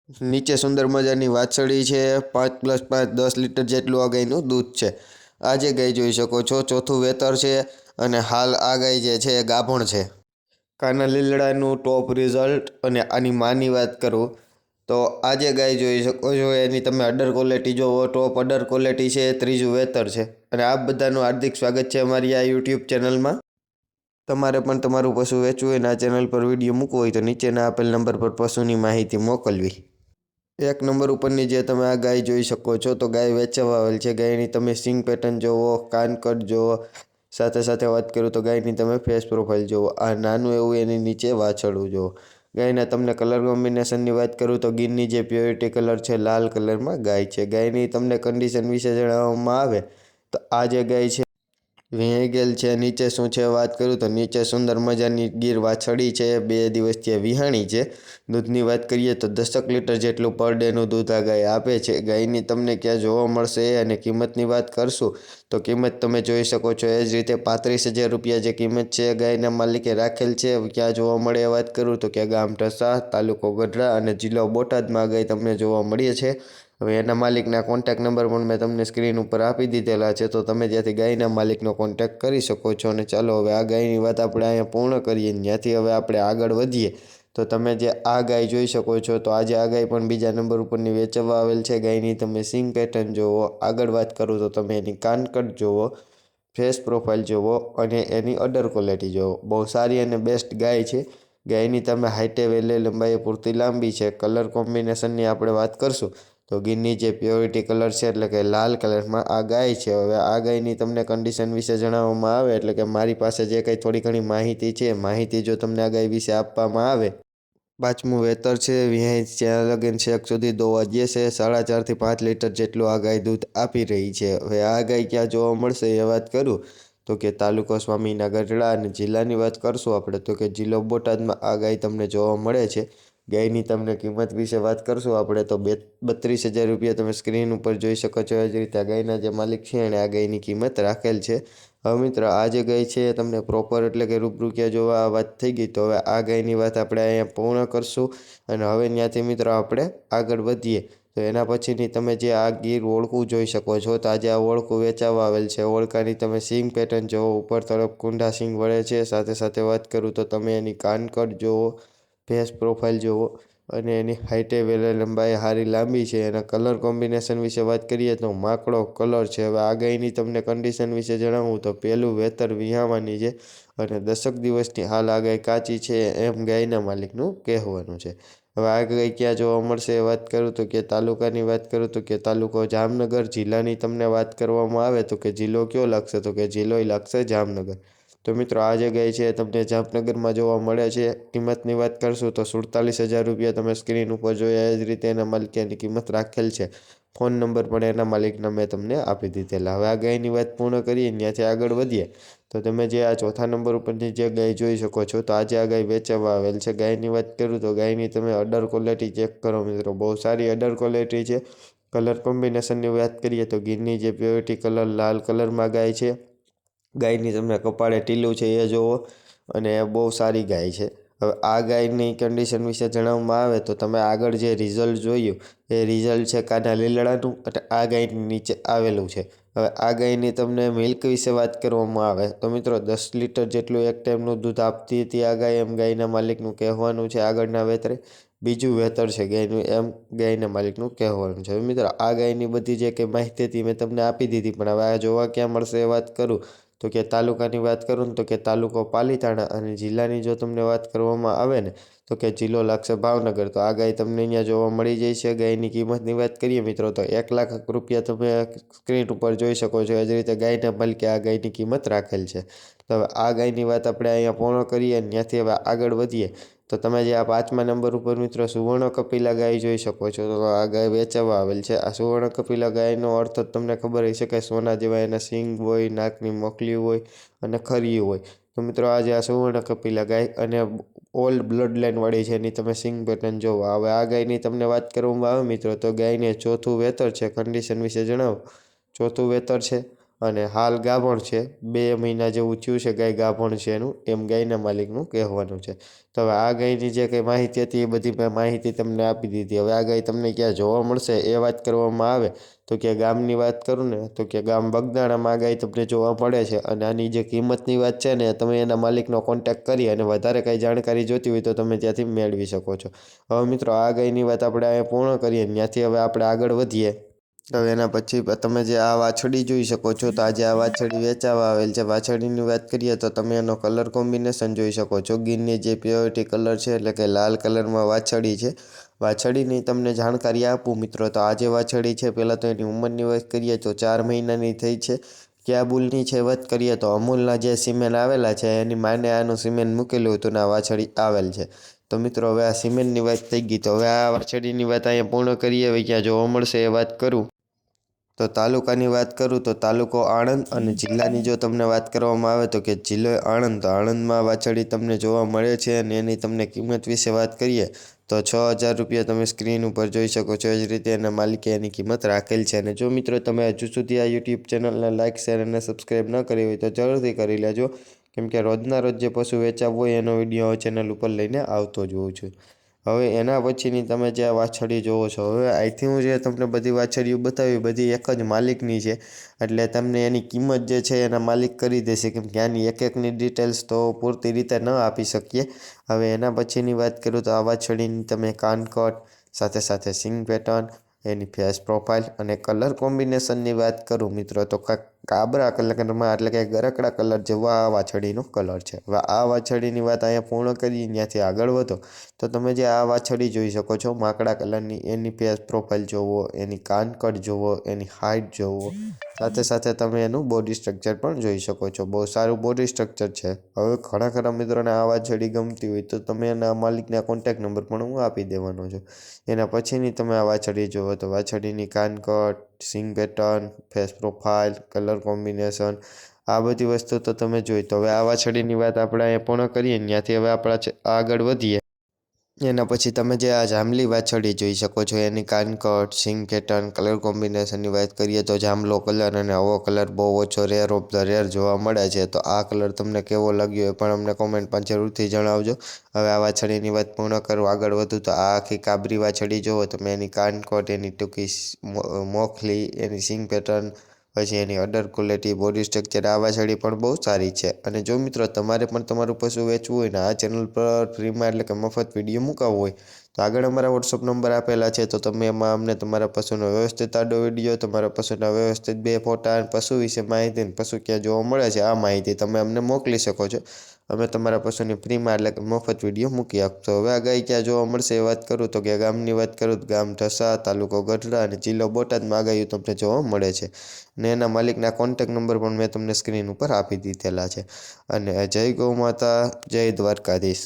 નીચે સુંદર મજાની વાછડી છે। 5+5 10 લીટર જેટલું આ ગાયનું દૂધ છે। આ જે ગાય જોઈ શકો છો ચોથું વેતર છે અને હાલ આ ગાય જે છે એ ગાભણ છે। કાના લીલડાનું ટોપ રિઝલ્ટ અને આની માની વાત કરું તો આ જે ગાય જોઈ શકો છો એની તમે અડર ક્વોલિટી જોવો ટોપ અડર ક્વોલિટી છે। ત્રીજું વેતર છે અને આપ બધાનું હાર્દિક સ્વાગત છે અમારી આ યુટ્યુબ ચેનલમાં। તમારે પણ તમારું પશુ વેચવું હોય અને આ ચેનલ પર વિડીયો મૂકવો હોય તો નીચેના આપેલ નંબર પર પશુની માહિતી મોકલવી। એક નંબર ઉપરની જે તમે આ ગાય જોઈ શકો છો તો ગાય વેચવા આવેલ છે। ગાયની તમે સિંગ પેટર્ન જોવો, કાન કટ જોવો, સાથે સાથે વાત કરું તો ગાયની તમે ફેસ પ્રોફાઇલ જોવો। આ નાનું એવું એની નીચે વાછરડું જોવો। ગાયના તમને કલર કોમ્બિનેશનની વાત કરું તો ગીરની જે પ્યોરિટી કલર છે લાલ કલરમાં ગાય છે। ગાયની તમને કન્ડિશન વિશે જણાવવામાં આવે તો આ જે ગાય છે વીણી ગયેલ છે। નીચે શું છે વાત કરું તો નીચે સુંદર મજાની ગીર વાછડી છે। 2 દિવસથી વિહાણી છે। દૂધની વાત કરીએ તો 10 લીટર જેટલું પર ડેનું દૂધ આ ગાય આપે છે। ગાયની તમને ક્યાં જોવા મળશે અને કિંમતની વાત કરશું તો કિંમત તમે જોઈ શકો છો એ જ રીતે 35,000 રૂપિયા જે કિંમત છે ગાયના માલિકે રાખેલ છે। ક્યાં જોવા મળે એ વાત કરું તો કે ગામ ઢસા, તાલુકો ગઢડા અને જિલ્લો બોટાદમાં આ ગાય તમને જોવા મળે છે। હવે એના માલિકના કોન્ટેક્ટ નંબર પણ મેં તમને સ્ક્રીન ઉપર આપી દીધેલા છે તો તમે જ્યાંથી ગાયના માલિકનો કોન્ટેક્ટ કરી શકો છો। અને ચાલો હવે આ ગાયની વાત આપણે અહીંયા પૂર્ણ કરીએ ત્યાંથી હવે આપણે આગળ વધીએ તો તમે જે આ ગાય જોઈ શકો છો તો આજે આ ગાય પણ બીજા નંબર ઉપરની વેચવા આવેલ છે। ગાયની તમે સિંગ પેટર્ન જોવો, આગળ વાત કરું તો તમે એની કાનકટ જોવો, ફેસ પ્રોફાઇલ જોવો અને એની અડર ક્વોલિટી જોવો। બહુ સારી અને બેસ્ટ ગાય છે। ગાયની તમે હાઇટે વેલે લંબાઈ પૂરતી લાંબી છે। કલર કોમ્બિનેશનની આપણે વાત કરશું તો ગીરની જે પ્યોરિટી કલર છે એટલે કે લાલ કલરમાં આ ગાય છે। હવે આ ગાયની તમને કન્ડિશન વિશે જણાવવામાં આવે એટલે કે મારી પાસે જે કંઈ થોડી ઘણી માહિતી છે માહિતી જો તમને આ ગાય વિશે આપવામાં આવે 5મું વેતર છે। વિહાઈ જ્યાં લગન છેક સુધી દોવા જે છે 4.5 થી 5 લીટર જેટલું આ ગાય દૂધ આપી રહી છે। હવે આ ગાય ક્યાં જોવા મળશે એ વાત કરું તો કે તાલુકો સ્વામીના ગઢડા અને જિલ્લાની વાત કરશું આપણે તો કે જિલ્લો બોટાદમાં આ ગાય તમને જોવા મળે છે। ગાયની તમને કિંમત વિશે વાત કરશું આપણે તો 32,000 રૂપિયા તમે સ્ક્રીન ઉપર જોઈ શકો છો। એ જ રીતે આ ગાયના જે માલિક છે એણે આ ગાયની કિંમત રાખેલ છે। હવે મિત્રો આ જે ગાય છે તમને પ્રોપર એટલે કે રૂબરૂ ક્યાં જોવા આ વાત થઈ ગઈ તો હવે આ ગાયની વાત આપણે અહીંયા પૂર્ણ કરશું અને હવે ત્યાંથી મિત્રો આપણે આગળ વધીએ તો એના પછીની તમે જે આ ગીર ઓળખું જોઈ શકો છો તો આજે આ ઓળખું વેચાવા આવેલ છે। ઓળખાની તમે સિંગ પેટર્ન જોવો, ઉપર તરફ કુંડા સિંગ વળે છે। સાથે સાથે વાત કરું તો તમે એની કાનકટ જોવો, ફેસ પ્રોફાઇલ જોવો અને એની હાઇટે વેલે લંબાઈ સારી લાંબી છે। એના કલર કોમ્બિનેશન વિશે વાત કરીએ તો માકડો કલર છે। હવે આ ગાયની તમને કન્ડિશન વિશે જણાવું તો પહેલું વેતર વિહાવાની છે અને 10 દિવસની હાલ આ ગાય કાચી છે એમ ગાયના માલિકનું કહેવાનું છે। હવે આ ગાય ક્યાં જોવા મળશે એ વાત કરું તો કે તાલુકાની વાત કરું તો કે તાલુકો જામનગર, જિલ્લાની તમને વાત કરવામાં આવે તો કે જિલ્લો કયો લાગશે તો કે જિલ્લો લાગશે જામનગર। તો મિત્રો આ જે ગાય છે તમને જામનગરમાં જોવા મળે છે। કિંમતની વાત કરશું તો 47,000 રૂપિયા તમે સ્ક્રીન ઉપર જોયા એ જ રીતે એના માલિકે એની કિંમત રાખેલ છે। ફોન નંબર પણ એના માલિકના મેં તમને આપી દીધેલા। હવે આ ગાયની વાત પૂર્ણ કરીએ ત્યાંથી આગળ વધીએ તો તમે જે આ ચોથા નંબર ઉપરની જે ગાય જોઈ શકો છો તો આજે આ ગાય વેચવા આવેલ છે। ગાયની વાત કરું તો ગાયની તમે અડર ક્વોલિટી ચેક કરો મિત્રો, બહુ સારી અડર ક્વોલિટી છે। કલર કોમ્બિનેશનની વાત કરીએ તો ગીરની જે પ્યોરિટી કલર લાલ કલરમાં ગાય છે। ગાયની તમને કપાળે ટીલું છે એ જોવો અને એ બહુ સારી ગાય છે। હવે આ ગાયની કન્ડિશન વિશે જણાવવામાં આવે તો તમે આગળ જે રિઝલ્ટ જોયું એ રિઝલ્ટ છે કાના લીલડાનું અને આ ગાયની નીચે આવેલું છે। હવે આ ગાયની તમને મિલ્ક વિશે વાત કરવામાં આવે તો મિત્રો 10 લીટર જેટલું એક ટાઈમનું દૂધ આપતી હતી આ ગાય એમ ગાયના માલિકનું કહેવાનું છે। આગળના વેતરે બીજું વેતર છે ગાયનું એમ ગાયના માલિકનું કહેવાનું છે। હવે મિત્રો આ ગાયની બધી જે કંઈ માહિતી હતી મેં તમને આપી દીધી પણ હવે આ જોવા ક્યાં મળશે એ વાત કરું તો કે તાલુકાની વાત કરું ને તો કે તાલુકો પાલીતાણા અને જિલ્લાની જો તમને વાત કરવામાં આવે ને તો કે જિલ્લો લાગશે ભાવનગર। તો આ ગાય તમને અહીંયા જોવા મળી જાય છે। ગાયની કિંમતની વાત કરીએ મિત્રો તો 1 લાખ રૂપિયા તમે સ્ક્રીન ઉપર જોઈ શકો છો। એ જ રીતે ગાયના માલિકે આ ગાયની કિંમત રાખેલ છે। તો હવે આ ગાયની વાત આપણે અહીંયા પૂર્ણ કરીએ અને ત્યાંથી હવે આગળ વધીએ તો તમે જે આ 5મા નંબર ઉપર મિત્રો સુવર્ણ કપિલા ગાય જોઈ શકો છો તો આ ગાય વેચવા આવેલ છે। આ સુવર્ણ કપિલા ગાયનો અર્થ તમને ખબર હશે કે સોના જેવા એના સિંગ હોય, નાકની મોકલી હોય અને ખરી હોય। તો મિત્રો આજે આ સુવર્ણ કપિલા ગાય અને ઓલ્ડ બ્લડ લાઇન વાળી છે એની તમે સિંગ પેટર્ન જોવો। હવે આ ગાયની તમને વાત કરવામાં આવે મિત્રો તો ગાયને ચોથું વેતર છે। કન્ડિશન વિશે જણાવો ચોથું વેતર છે અને હાલ ગાભણ છે, 2 મહિના જેવું થયું છે ગાય ગાભણ છે એનું, એમ ગાયના માલિકનું કહેવાનું છે. તો હવે આ ગાયની જે કંઈ માહિતી હતી એ બધી મેં માહિતી તમને આપી દીધી. હવે આ ગાય તમને ક્યાં જોવા મળશે એ વાત કરવામાં આવે તો કે ગામની વાત કરું ને તો કે ગામ બગદાણામાં આ ગાય તમને જોવા મળે છે. અને આની જે કિંમતની વાત છે ને તમે એના માલિકનો કોન્ટેક્ટ કરી અને વધારે કંઈ જાણકારી જોતી હોય તો તમે ત્યાંથી મેળવી શકો છો. હવે મિત્રો આ ગાયની વાત આપણે અહીંયા પૂર્ણ કરીએ, ત્યાંથી હવે આપણે આગળ વધીએ. હવે એના પછી તમે જે આ વાછડી જોઈ શકો છો, તો આજે આ વાછડી વેચાવા આવેલ છે. વાછડીની વાત કરીએ તો તમે એનો કલર કોમ્બિનેશન જોઈ શકો છો. ગીરની જે પ્યોરિટી કલર છે એટલે કે લાલ કલરમાં વાછડી છે. વાછડીની તમને જાણકારી આપું મિત્રો, તો આ જે વાછડી છે પહેલાં તો એની ઉંમરની વાત કરીએ તો 4 મહિનાની થઈ છે. ક્યાં બુલની છે વાત કરીએ તો અમૂલના જે સિમેન આવેલા છે એની માને આનું સિમેન મૂકેલું હતું ને આ વાછડી આવેલ છે. તો મિત્રો હવે આ સિમેન્ટની વાત થઈ ગઈ, તો હવે આ વાછડીની વાત અહીંયા પૂર્ણ કરીએ. હવે ક્યાં જોવા મળશે એ વાત કરું તો તાલુકાની વાત કરું તો તાલુકો આણંદ, અને જિલ્લાની જો તમને વાત કરવામાં આવે તો કે જિલ્લો આણંદ. તો આણંદમાં વાછડી તમને જોવા મળે છે અને એની તમને કિંમત વિશે વાત કરીએ તો 6,000 રૂપિયા તમે સ્ક્રીન ઉપર જોઈ શકો છો. એ જ રીતે એના માલિકે એની કિંમત રાખેલ છે. અને જો મિત્રો તમે હજુ સુધી આ યુટ્યુબ ચેનલને લાઇક, શેર અને સબસ્ક્રાઈબ ન કરી હોય તો જરૂરથી કરી લેજો, કેમ કે રોજના રોજ જે પશુ વેચાવવું હોય એનો વિડીયો ચેનલ ઉપર લઈને આવતો જ હોઉં છું. હવે એના પછીની તમે જે આ વાછડી જોવો છો, હવે અહીંથી હું જે તમને બધી વાછડીઓ બતાવી બધી એક જ માલિકની છે, એટલે તમને એની કિંમત જે છે એના માલિક કરી દેશે, કેમ કે આની એક એકની ડિટેલ્સ તો પૂરતી રીતે ન આપી શકીએ. હવે એના પછીની વાત કરું તો આ વાછડીની તમે કાનકટ, સાથે સાથે સિંગ પેટર્ન, એની ફેસ પ્રોફાઇલ અને કલર કોમ્બિનેશનની વાત કરું મિત્રો તો કાબરા કલરમાં એટલે કે ગરકડા કલર જેવો આ વાછડીનો કલર છે. હવે આ વાછડીની વાત અહીંયા પૂર્ણ કરી, ત્યાંથી આગળ વધો તો તમે જે આ વાછડી જોઈ શકો છો માકડા કલરની, એની ફેસ પ્રોફાઇલ જોવો, એની કાનકટ જોવો, એની હાઇટ જોવો, સાથે સાથે તમે એનું બોડી સ્ટ્રક્ચર પણ જોઈ શકો છો. બહુ સારું બોડી સ્ટ્રક્ચર છે. હવે ઘણા ખરા મિત્રોને આ વાછડી ગમતી હોય તો તમે એના માલિકના કોન્ટેક્ટ નંબર પણ હું આપી દેવાનો છું. એના પછીની તમે આ વાછડી જુઓ તો વાછડીની કાનકટ, સિંગ pattern, face profile, colour combination, આ બધી વસ્તુ તો તમે જોઈ. તો હવે આ વાછડીની વાત આપણે અહીંયા પૂર્ણ કરીએ, ત્યાંથી હવે આપણે આગળ વધીએ. એના પછી તમે જે આ જાંબલી વાછડી જોઈ શકો છો, એની કાનકટ, સિંગ પેટર્ન, કલર કોમ્બિનેશનની વાત કરીએ તો જાંબલો કલર અને આવો કલર બહુ ઓછો રેર ઓફ ધ રેર જોવા મળે છે. તો આ કલર તમને કેવો લાગ્યો એ પણ અમને કોમેન્ટમાં જરૂરથી જણાવજો. હવે આ વાછડીની વાત પૂર્ણ કરું, આગળ વધું તો આ આખી કાબરી વાછડી જુઓ તમે, એની કાનકટ, એની ટૂંકી મોખલી, એની સિંગ પેટર્ન, પછી એની અડર ક્વોલિટી, બોડી સ્ટ્રક્ચર, આ વાછડી પણ બહુ સારી છે. અને જો મિત્રો તમારે પણ તમારું પશુ વેચવું હોય ને આ ચેનલ પર ફ્રીમાં એટલે કે મફત વિડીયો મૂકાવવો હોય તો આગળ અમારા વોટ્સઅપ નંબર આપેલા છે, તો તમે એમાં અમને તમારા પશુનો વ્યવસ્થિત આડો વિડીયો, તમારા પશુના વ્યવસ્થિત 2 ફોટા, પશુ વિશે માહિતી, પશુ ક્યાં જોવા મળે છે આ માહિતી તમે અમને મોકલી શકો છો. અમે તમારા પશુની ફ્રીમાં એટલે કે મફત વિડીયો મૂકી આપશો. હવે આ ગાય ક્યાં જોવા મળશે એ વાત કરું તો કે ગામની વાત કરું તો ગામ ઢસા, તાલુકો ગઢડા અને જિલ્લો બોટાદમાં આ ગાયો તમને જોવા મળે છે. ને એના માલિકના કોન્ટેક્ટ નંબર પણ મેં તમને સ્ક્રીન ઉપર આપી દીધેલા છે. અને જય ગૌ માતા, જય દ્વારકાધીશ.